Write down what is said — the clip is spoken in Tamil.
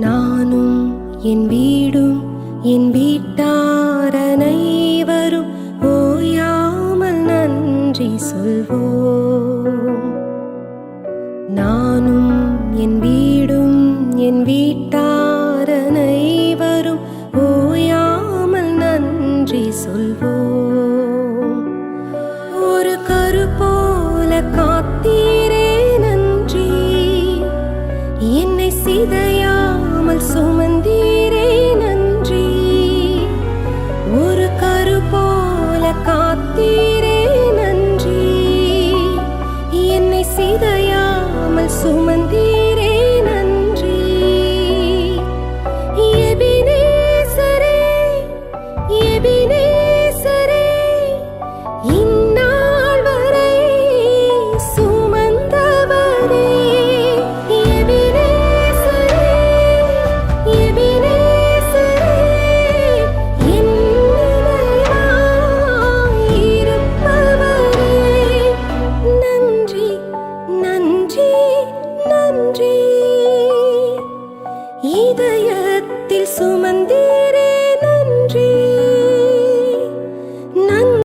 நானும் என் வீடும் என் வீட்டார் அனைவரும் ஓயாமல் நன்றி சொல்வோம். நானும் என் வீடும் என் வீட்டார் அனைவரும் ஓயாமல் நன்றி சொல்வோம். ஒரு கரு போல காத்தீரே நன்றி, என்னை சிதையாமல் சுமந்தீரே நன்றி. ஒரு கரு போல காத்தீரே நன்றி, என்னை சிதையாமல் சுமந்தீரே நன்றி. எபினேசரே எபினேசரே, இந்நாள் வரை சுமந்தவரே. எபினேசரே எபினேசரே, என் நிழலாய் இருப்பவரே. நன்றி நன்றி நன்றி. இதயத்தில் சுமந்தீரே